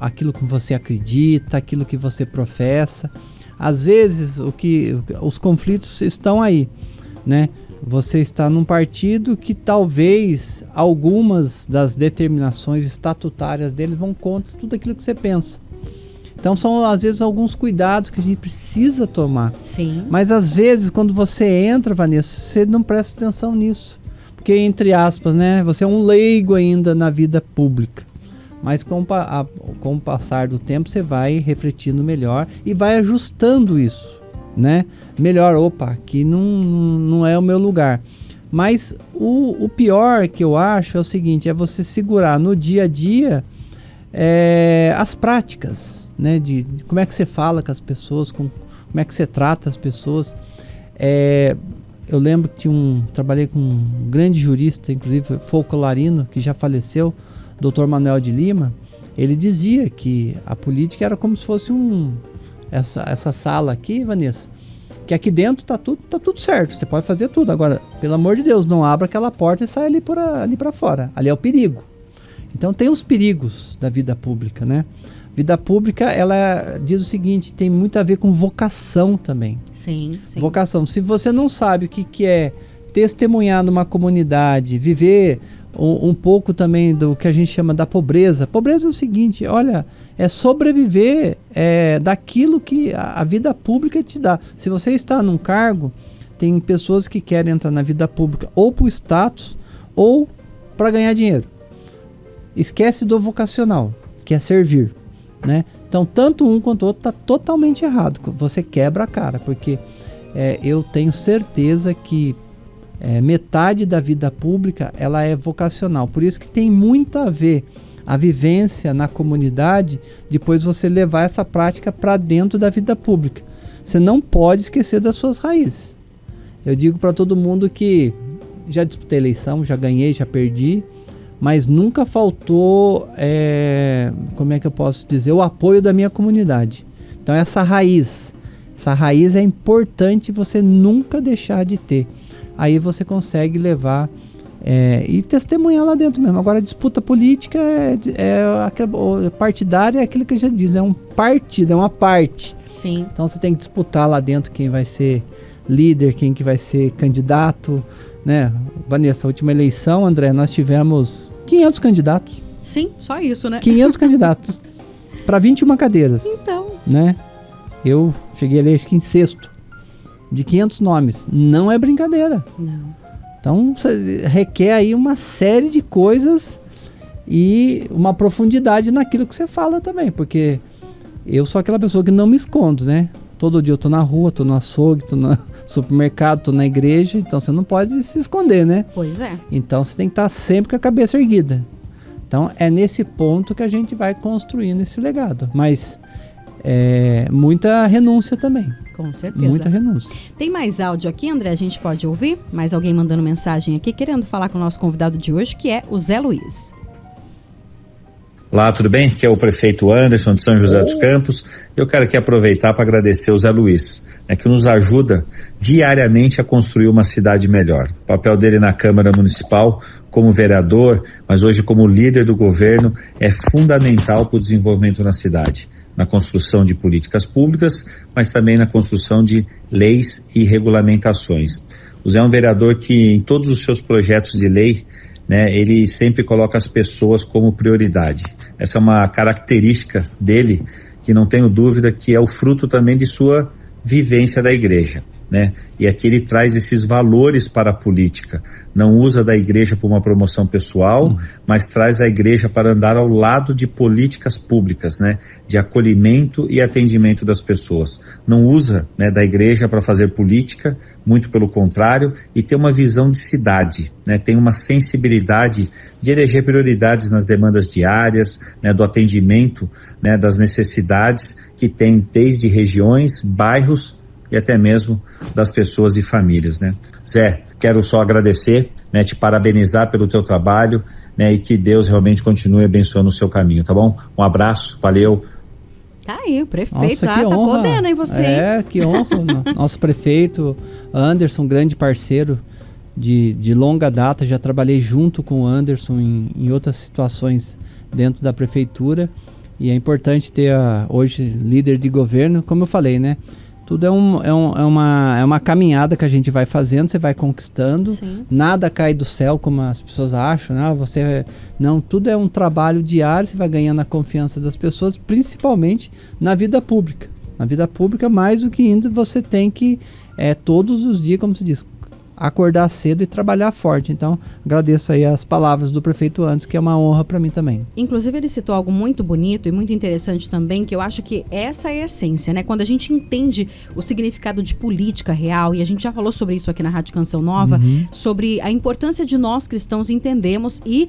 aquilo que você acredita, aquilo que você professa. Às vezes, os conflitos estão aí, né? Você está num partido que talvez algumas das determinações estatutárias deles vão contra tudo aquilo que você pensa. Então são às vezes alguns cuidados que a gente precisa tomar. Sim. Mas às vezes quando você entra, Vanessa, você não presta atenção nisso. Porque entre aspas, né, você é um leigo ainda na vida pública. Mas com o passar do tempo você vai refletindo melhor e vai ajustando isso. Né? Melhor, aqui não é o meu lugar. Mas o pior que eu acho é o seguinte, é você segurar no dia a dia as práticas, né? De como é que você fala com as pessoas, como é que você trata as pessoas. Eu lembro que trabalhei com um grande jurista, inclusive folclorino, que já faleceu, Dr. Manuel de Lima, ele dizia que a política era como se fosse essa sala aqui, Vanessa, que aqui dentro tá tudo certo, você pode fazer tudo. Agora, pelo amor de Deus, não abra aquela porta e sai ali para fora. Ali é o perigo. Então tem os perigos da vida pública, né? Vida pública, ela diz o seguinte, tem muito a ver com vocação também. Sim. Vocação. Se você não sabe o que é testemunhar numa comunidade, viver um pouco também do que a gente chama da pobreza. Pobreza é o seguinte, olha, é sobreviver daquilo que a vida pública te dá. Se você está num cargo, tem pessoas que querem entrar na vida pública ou por status ou para ganhar dinheiro. Esquece do vocacional, que é servir, né? Então, tanto um quanto o outro está totalmente errado. Você quebra a cara, porque eu tenho certeza que metade da vida pública ela é vocacional. Por isso que tem muito a ver a vivência na comunidade, depois você levar essa prática para dentro da vida pública. Você não pode esquecer das suas raízes. Eu digo para todo mundo que já disputei eleição, já ganhei, já perdi, mas nunca faltou, como é que eu posso dizer, o apoio da minha comunidade. Então essa raiz é importante você nunca deixar de ter. Aí você consegue levar e testemunhar lá dentro mesmo. Agora a disputa política partidária é aquilo que já diz, é um partido, é uma parte. Sim. Então você tem que disputar lá dentro quem vai ser líder, quem que vai ser candidato, né? Vanessa, a última eleição, André, nós tivemos 500 candidatos. Sim, só isso, né? 500 candidatos para 21 cadeiras. Então. Né? Eu cheguei ali acho que em sexto. De 500 nomes. Não é brincadeira. Não. Então, requer aí uma série de coisas e uma profundidade naquilo que você fala também. Porque eu sou aquela pessoa que não me escondo, né? Todo dia eu tô na rua, tô no açougue, tô no supermercado, tô na igreja. Então, você não pode se esconder, né? Pois é. Então, você tem que estar sempre com a cabeça erguida. Então, é nesse ponto que a gente vai construindo esse legado. Mas, muita renúncia também. Com certeza. Muita renúncia. Tem mais áudio aqui, André? A gente pode ouvir? Mais alguém mandando mensagem aqui, querendo falar com o nosso convidado de hoje, que é o Zé Luiz. Olá, tudo bem? Aqui é o prefeito Anderson de São José dos Campos. Eu quero aqui aproveitar para agradecer o Zé Luiz, que nos ajuda diariamente a construir uma cidade melhor. O papel dele na Câmara Municipal, como vereador, mas hoje como líder do governo, é fundamental para o desenvolvimento na cidade. Na construção de políticas públicas, mas também na construção de leis e regulamentações. O Zé é um vereador que, em todos os seus projetos de lei, ele sempre coloca as pessoas como prioridade. Essa é uma característica dele, que não tenho dúvida que é o fruto também de sua vivência da igreja. E aqui ele traz esses valores para a política. Não usa da igreja para uma promoção pessoal, mas traz a igreja para andar ao lado de políticas públicas, de acolhimento e atendimento das pessoas. Não usa da igreja para fazer política, muito pelo contrário, e tem uma visão de cidade, tem uma sensibilidade de eleger prioridades nas demandas diárias, do atendimento, das necessidades que tem desde regiões, bairros, e até mesmo das pessoas e famílias, Zé, quero só agradecer, te parabenizar pelo teu trabalho, e que Deus realmente continue abençoando o seu caminho, tá bom? Um abraço, valeu. Tá aí, o prefeito. Nossa, tá podendo, hein, você? Que honra. Nosso prefeito Anderson, grande parceiro de longa data, já trabalhei junto com o Anderson em outras situações dentro da prefeitura, e é importante ter hoje líder de governo, como eu falei, Tudo é uma caminhada que a gente vai fazendo, você vai conquistando. Sim. Nada cai do céu, como as pessoas acham. Não, tudo é um trabalho diário, você vai ganhando a confiança das pessoas, principalmente na vida pública. Na vida pública, mais do que indo, você tem que, todos os dias, como se diz, acordar cedo e trabalhar forte. Então, agradeço aí as palavras do prefeito Anderson, que é uma honra para mim também. Inclusive, ele citou algo muito bonito e muito interessante também, que eu acho que essa é a essência, Quando a gente entende o significado de política real, e a gente já falou sobre isso aqui na Rádio Canção Nova, sobre a importância de nós cristãos entendermos e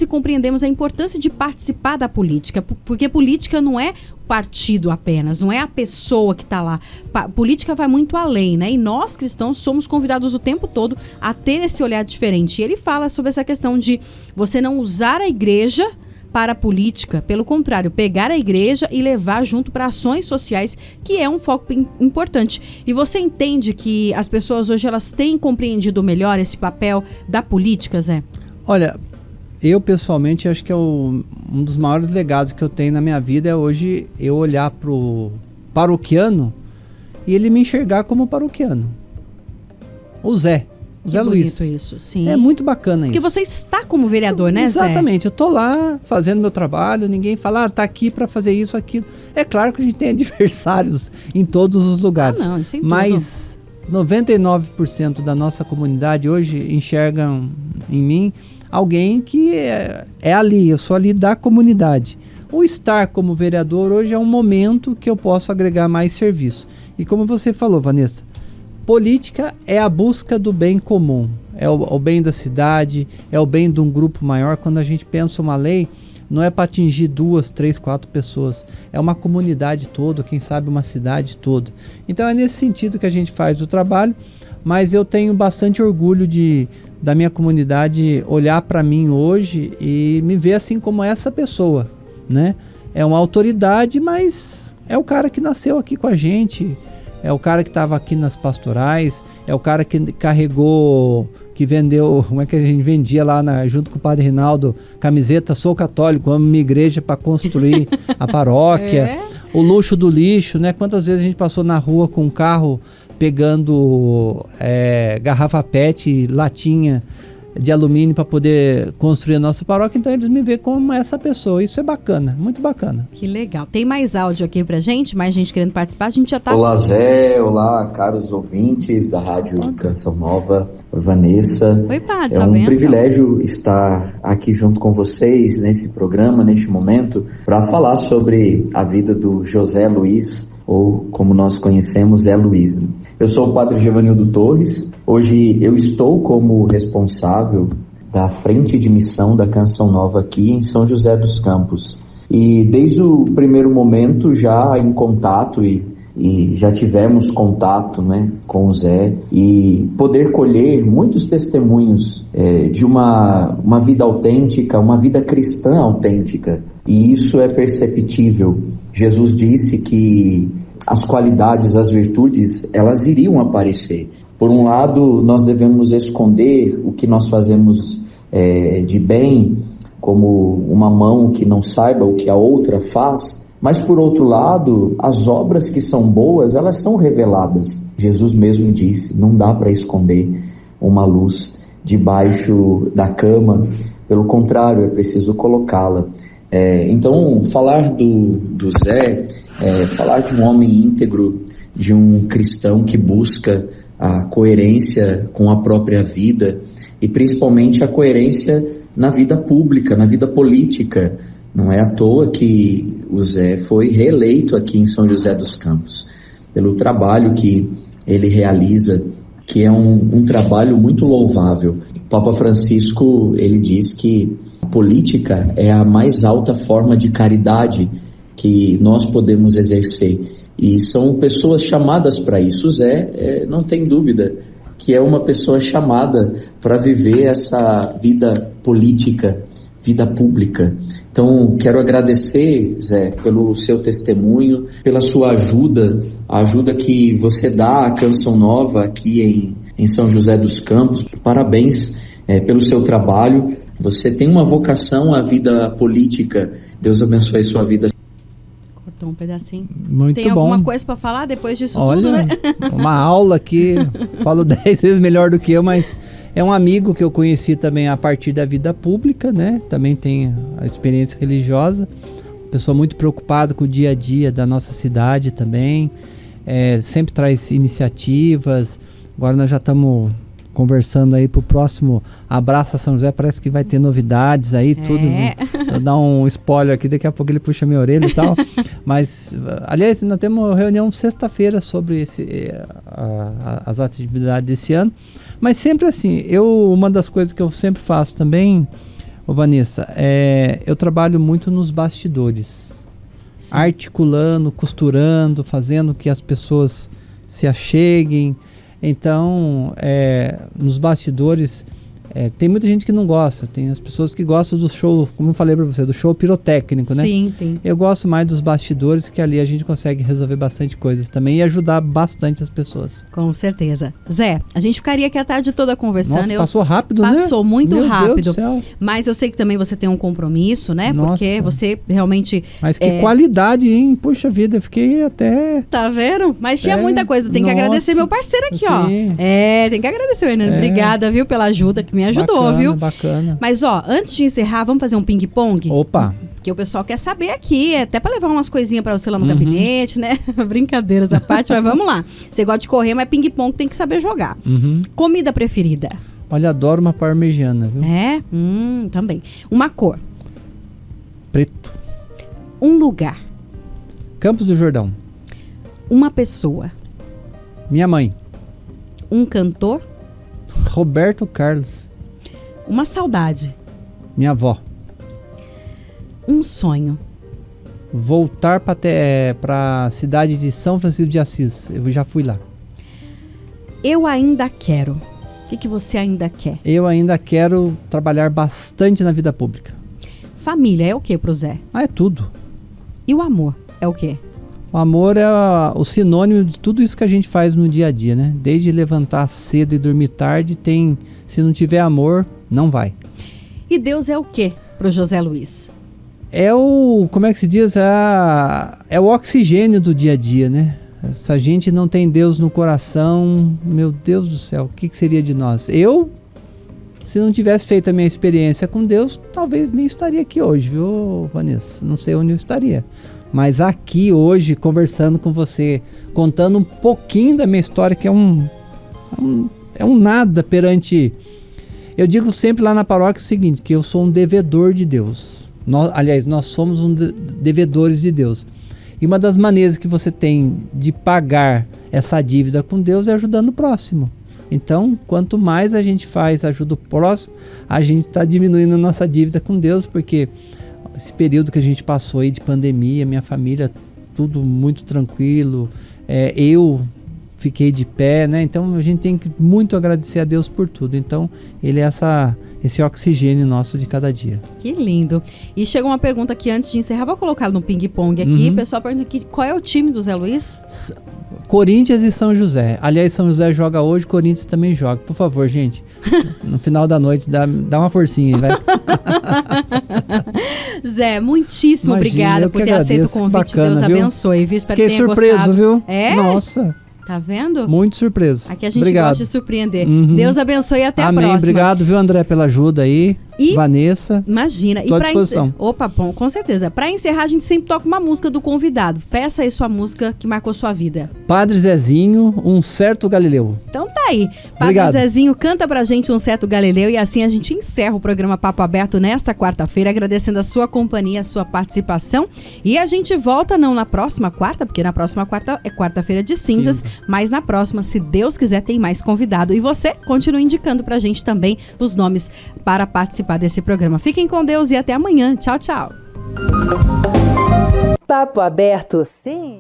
compreendemos a importância de participar da política, porque política não é partido apenas, não é a pessoa que está lá. Política vai muito além, né? E nós, cristãos, somos convidados o tempo todo a ter esse olhar diferente. E ele fala sobre essa questão de você não usar a igreja para a política, pelo contrário, pegar a igreja e levar junto para ações sociais, que é um foco importante. E você entende que as pessoas hoje elas têm compreendido melhor esse papel da política, Zé? Olha, eu pessoalmente acho que um dos maiores legados que eu tenho na minha vida é hoje eu olhar pro paroquiano e ele me enxergar como paroquiano. O Zé Luiz. Isso, sim. É muito bacana isso. Porque você está como vereador, né, Zé? Exatamente. Eu tô lá fazendo meu trabalho, ninguém fala, tá aqui para fazer isso, aquilo. É claro que a gente tem adversários em todos os lugares. Não, isso é mas 99% da nossa comunidade hoje enxergam em mim alguém que é ali, eu sou ali da comunidade. O estar como vereador hoje é um momento que eu posso agregar mais serviço. E como você falou, Vanessa, política é a busca do bem comum, é o bem da cidade, é o bem de um grupo maior. Quando a gente pensa uma lei, não é para atingir 2, 3, 4 pessoas, é uma comunidade toda, quem sabe uma cidade toda. Então é nesse sentido que a gente faz o trabalho, mas eu tenho bastante orgulho da minha comunidade olhar para mim hoje e me ver assim como essa pessoa, né? É uma autoridade, mas é o cara que nasceu aqui com a gente, é o cara que estava aqui nas pastorais, é o cara que carregou, que vendeu, como é que a gente vendia lá junto com o Padre Rinaldo, camiseta, sou católico, amo minha igreja para construir a paróquia, o luxo do lixo, né? Quantas vezes a gente passou na rua com um carro pegando garrafa PET, latinha de alumínio para poder construir a nossa paróquia. Então eles me veem como essa pessoa. Isso é bacana, muito bacana. Que legal. Tem mais áudio aqui pra gente, mais gente querendo participar, a gente já tá... Olá, Zé, olá, caros ouvintes da Rádio Canção Nova, Vanessa. Oi, Padre, é um privilégio estar aqui junto com vocês nesse programa, neste momento, para falar sobre a vida do José Luiz, ou como nós conhecemos, Zé Luiz. Eu sou o Padre Giovanildo Torres. Hoje eu estou como responsável da frente de missão da Canção Nova aqui em São José dos Campos. E desde o primeiro momento já em contato e já tivemos contato, né, com o Zé, e poder colher muitos testemunhos de uma vida autêntica, uma vida cristã autêntica. E isso é perceptível. Jesus disse que as qualidades, as virtudes, elas iriam aparecer. Por um lado, nós devemos esconder o que nós fazemos de bem, como uma mão que não saiba o que a outra faz, mas por outro lado, as obras que são boas, elas são reveladas. Jesus mesmo disse, não dá para esconder uma luz debaixo da cama, pelo contrário, é preciso colocá-la. Então, falar do Zé, falar de um homem íntegro, de um cristão que busca a coerência com a própria vida e principalmente a coerência na vida pública, na vida política. Não é à toa que o Zé foi reeleito aqui em São José dos Campos, pelo trabalho que ele realiza, que é um trabalho muito louvável. O Papa Francisco, ele diz que a política é a mais alta forma de caridade que nós podemos exercer. E são pessoas chamadas para isso. O Zé, não tem dúvida, que é uma pessoa chamada para viver essa vida política, vida pública. Então, quero agradecer, Zé, pelo seu testemunho, pela sua ajuda, a ajuda que você dá à Canção Nova aqui em São José dos Campos. Parabéns pelo seu trabalho. Você tem uma vocação à vida política. Deus abençoe a sua vida. Cortou um pedacinho. Muito Tem bom. alguma coisa para falar depois disso Olha, tudo, né? Uma aula aqui, falo 10 vezes melhor do que eu, mas é um amigo que eu conheci também a partir da vida pública, né? Também tem a experiência religiosa, pessoa muito preocupada com o dia a dia da nossa cidade também, sempre traz iniciativas. Agora nós já estamos conversando aí pro próximo Abraça São José, parece que vai ter novidades aí, tudo. Vou dar um spoiler aqui, daqui a pouco ele puxa minha orelha e tal. Mas, aliás, nós temos uma reunião sexta-feira sobre as atividades desse ano. Mas sempre assim, uma das coisas que eu sempre faço também, Vanessa, eu trabalho muito nos bastidores. articulando, costurando, fazendo que as pessoas se acheguem. Então, nos bastidores, tem muita gente que não gosta. Tem as pessoas que gostam do show, como eu falei para você, do show pirotécnico, né? Sim, sim. Eu gosto mais dos bastidores, que ali a gente consegue resolver bastante coisas também e ajudar bastante as pessoas. Com certeza. Zé, a gente ficaria aqui a tarde toda conversando. Nossa, passou rápido, né? Passou muito Meu rápido. Deus do céu. Mas eu sei que também você tem um compromisso, né? Nossa. Porque você realmente... Mas que qualidade, hein? Puxa vida, eu fiquei até... Tá vendo? Mas tinha muita coisa. Tem que Nossa. agradecer meu parceiro aqui, Sim. ó. Tem que agradecer, Hernando. Obrigada, viu, pela ajuda, que me ajudou, Bacana, viu? Bacana. Mas, ó, antes de encerrar, vamos fazer um ping-pong? Opa! Que o pessoal quer saber aqui, até pra levar umas coisinhas pra você lá no gabinete, né? Brincadeiras à parte, mas vamos lá. Você gosta de correr, mas ping-pong tem que saber jogar. Comida preferida? Olha, adoro uma parmegiana, viu? Também. Uma cor? Preto. Um lugar? Campos do Jordão. Uma pessoa? Minha mãe. Um cantor? Roberto Carlos. Uma saudade? Minha avó. Um sonho? Voltar para a cidade de São Francisco de Assis. Eu já fui lá. Eu ainda quero. O que você ainda quer? Eu ainda quero trabalhar bastante na vida pública. Família é o que pro Zé? É tudo. E o amor é o quê? O amor é o sinônimo de tudo isso que a gente faz no dia a dia, né? Desde levantar cedo e dormir tarde, se não tiver amor, não vai. E Deus é o quê pro José Luiz? Como é que se diz? É o oxigênio do dia a dia, né? Se a gente não tem Deus no coração, meu Deus do céu, o que seria de nós? Se não tivesse feito a minha experiência com Deus, talvez nem estaria aqui hoje, viu, Vanessa? Não sei onde eu estaria. Mas aqui hoje, conversando com você, contando um pouquinho da minha história, que é um nada perante... Eu digo sempre lá na paróquia o seguinte, que eu sou um devedor de Deus. Nós somos devedores de Deus. E uma das maneiras que você tem de pagar essa dívida com Deus é ajudando o próximo. Então, quanto mais a gente ajuda o próximo, a gente está diminuindo a nossa dívida com Deus, porque esse período que a gente passou aí de pandemia, minha família, tudo muito tranquilo, eu fiquei de pé, né? Então a gente tem que muito agradecer a Deus por tudo. Então ele é esse oxigênio nosso de cada dia. Que lindo. E chegou uma pergunta aqui antes de encerrar, vou colocar no ping-pong aqui. O pessoal pergunta aqui, qual é o time do Zé Luiz? Corinthians e São José. Aliás, São José joga hoje, Corinthians também joga. Por favor, gente, no final da noite, dá uma forcinha aí, vai. Zé, muitíssimo obrigada por ter aceito o convite. Bacana, Deus abençoe, viu? Espero que tenha surpreso, gostado. Viu? É? Nossa. Tá vendo? Muito surpreso. Aqui a gente obrigado. gosta de surpreender. Deus abençoe e até Amém. a próxima. Obrigado, viu, André, pela ajuda aí. E Vanessa. Imagina. Tô à disposição. Opa, bom, com certeza. Pra encerrar, a gente sempre toca uma música do convidado. Peça aí sua música que marcou sua vida. Padre Zezinho, Um Certo Galileu. Então tá aí. Padre Obrigado. Zezinho, canta pra gente Um Certo Galileu e assim a gente encerra o programa Papo Aberto nesta quarta-feira, agradecendo a sua companhia, a sua participação. E a gente volta não na próxima quarta, porque na próxima quarta é quarta-feira de cinzas, mas na próxima, se Deus quiser, tem mais convidado. E você continua indicando pra gente também os nomes para participar desse programa. Fiquem com Deus e até amanhã. Tchau, tchau. Papo Aberto, sim.